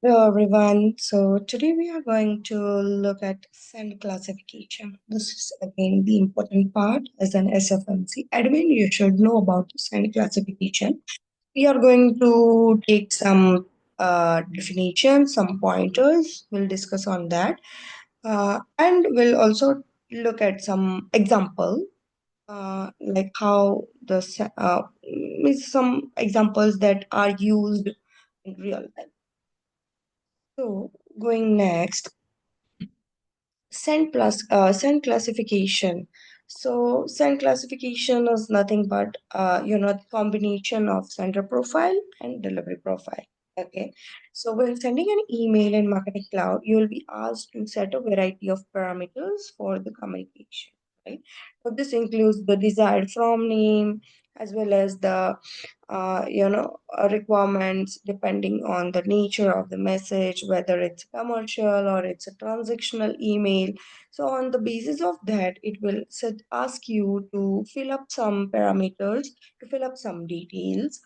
Hello everyone. So today we are going to look at send classification. This is again the important part as an SFMC admin. You should know about send classification. We are going to take some definitions, some pointers. We'll discuss on that, and we'll also look at some example, like how means some examples that are used in real life. So going next, send classification. So send classification is nothing but combination of sender profile and delivery profile. Okay. So when sending an email in Marketing Cloud, you will be asked to set a variety of parameters for the communication. Right. So this includes the desired from name as well as the requirements depending on the nature of the message, whether it's commercial or it's a transactional email. So on the basis of that, it will ask you to fill up some parameters, to fill up some details,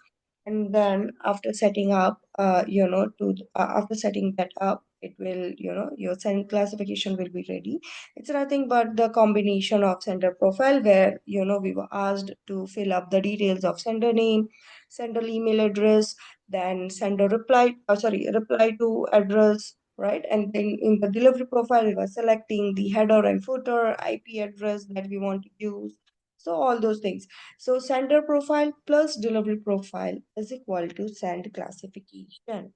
and then after setting up, after setting that up, it will, your send classification will be ready. It's nothing but the combination of sender profile where, we were asked to fill up the details of sender name, sender email address, then sender reply to address, right? And then in the delivery profile, we were selecting the header and footer, IP address that we want to use. So all those things. So sender profile plus delivery profile is equal to send classification.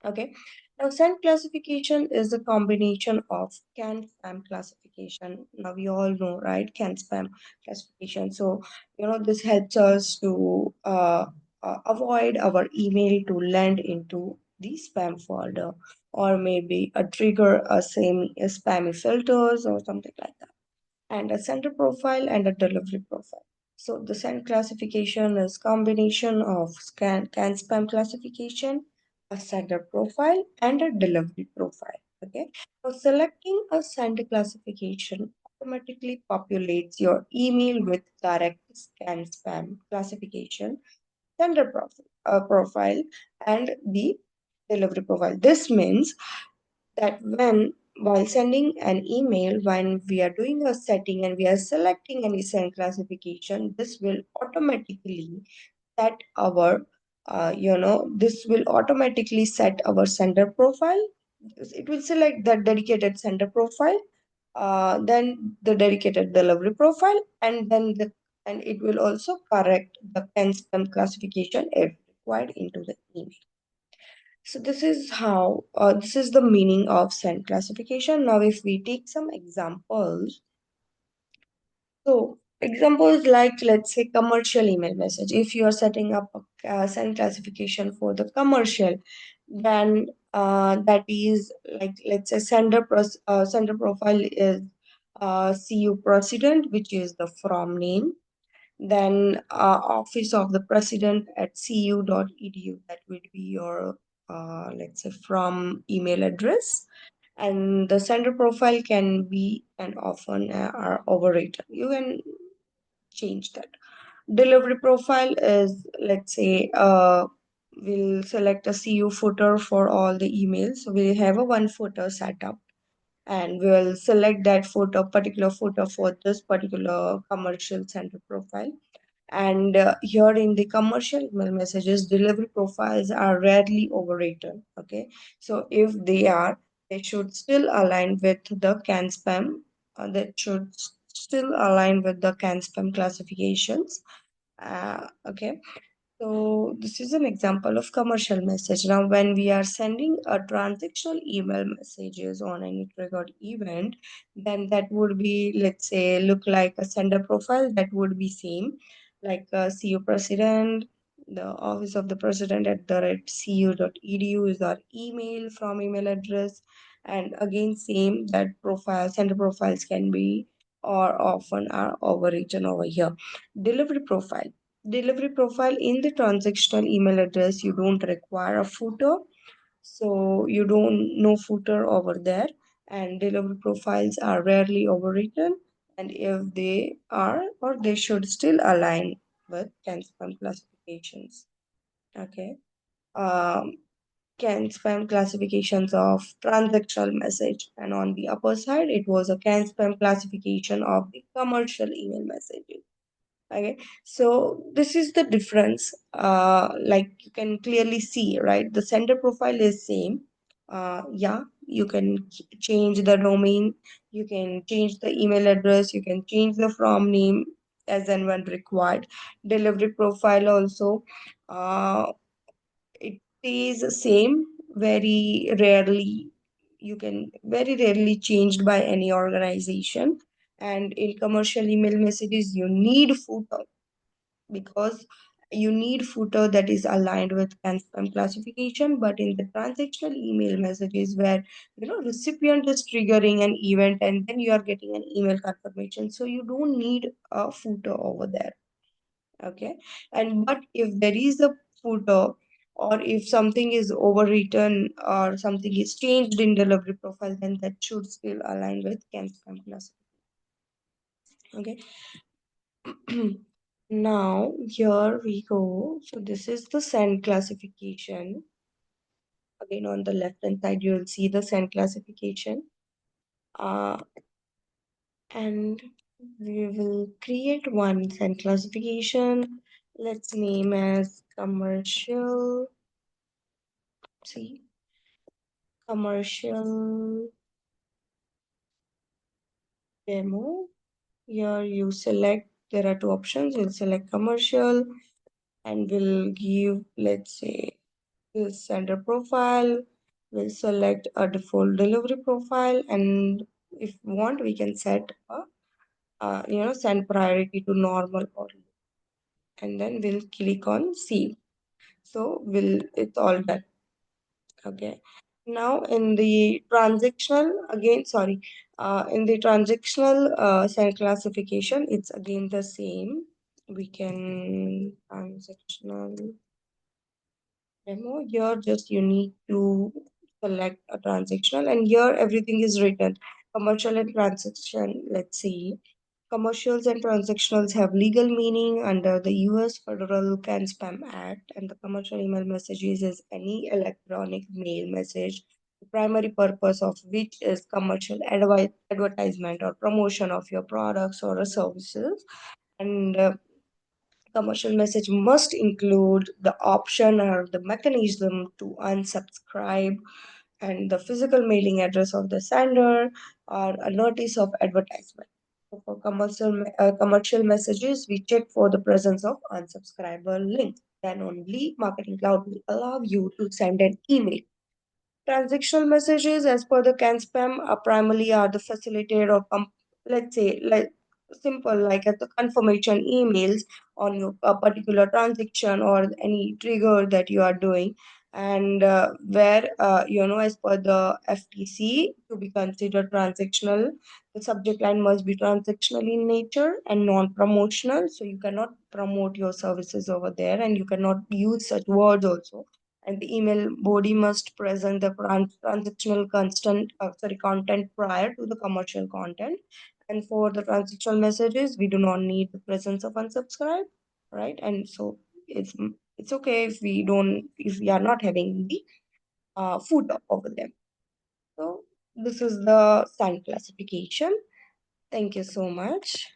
Okay. Now, send classification is a combination of can spam classification. Now, we all know, right? Can spam classification. So, this helps us to avoid our email to land into the spam folder, or maybe a trigger a spammy filters or something like that, and a sender profile and a delivery profile. So the send classification is combination of can spam classification, a sender profile, and a delivery profile. Okay. So selecting a send classification automatically populates your email with correct scan spam classification, sender profile, and the delivery profile. This means that while sending an email, when we are doing a setting and we are selecting any send classification, this will automatically set our this will automatically set our sender profile. It will select the dedicated sender profile, then the dedicated delivery profile, and and it will also correct the pen spam classification if required into the email. So this is the meaning of send classification. Now, if we take some examples, so examples like, let's say, commercial email message. If you are setting up a send classification for the commercial, then that is like, let's say, sender profile is CU president, which is the from name. Then office of the president at cu.edu, that would be your let's say from email address, and the sender profile can be and often are overrated. You can change that. Delivery profile is, let's say, we'll select a cu footer for all the emails. So we have a one footer setup, and we'll select that particular footer for this particular commercial sender profile. And here in the commercial email messages, delivery profiles are rarely overrated. Okay, so if they are, they should still align with the can spam. That should still align with the can spam classifications. Okay, so this is an example of commercial message. Now, when we are sending a transactional email messages on any triggered event, then that would be, let's say, look like a sender profile. That would be same, like CU president, the office of the president at the rate cu.edu is our email from email address. And again, same, that profile, sender profiles can be or often are overwritten over here. Delivery profile. Delivery profile in the transactional email address, you don't require a footer, so you don't no footer over there, and delivery profiles are rarely overwritten, and if they are, or they should still align with can spam classifications. Okay. um can spam classifications of transactional message, and on the upper side it was a can spam classification of the commercial email messages. Okay, so this is the difference. Like you can clearly see, right? The sender profile is same. Yeah, you can change the domain, you can change the email address, you can change the from name as and when required. Delivery profile also, it stays the same. Very rarely, you can very rarely changed by any organization. And in commercial email messages, you need footer, because you need footer that is aligned with can spam classification. But in the transactional email messages, where recipient is triggering an event and then you are getting an email confirmation, so you don't need a footer over there. Okay, and but if there is a footer, or if something is overwritten or something is changed in delivery profile, then that should still align with can spam classification. Okay. Now, here we go. So this is the send classification. Again, on the left hand side, you will see the send classification. Uh, and we will create one send classification. Let's name as commercial. See, commercial demo. Here you select, there are two options. You'll select commercial and we'll give, let's say, we'll sender profile, we'll select a default delivery profile, and if we want, we can set a send priority to normal or low. And then we'll click on save. So it's all done. Okay. Now in the transactional send classification, it's again the same. We can transactional demo. Here just you need to select a transactional, and here everything is written. Commercial and transaction, let's see. Commercials and transactionals have legal meaning under the US Federal Can Spam Act, and the commercial email messages is any electronic mail message, the primary purpose of which is commercial advertisement or promotion of your products or services. And commercial message must include the option or the mechanism to unsubscribe, and the physical mailing address of the sender, or a notice of advertisement. So for commercial messages, we check for the presence of unsubscriber link. Then only Marketing Cloud will allow you to send an email. Transactional messages, as per the can spam, are primarily are the facilitated or let's say like simple, like at the confirmation emails on your a particular transaction or any trigger that you are doing, and where as per the FTC, to be considered transactional, the subject line must be transactional in nature and non-promotional. So you cannot promote your services over there, and you cannot use such words also. And the email body must present the transactional content prior to the commercial content. And for the transactional messages, we do not need the presence of unsubscribe, right? And so it's okay if we are not having the footer over them. So this is the sign classification. Thank you so much.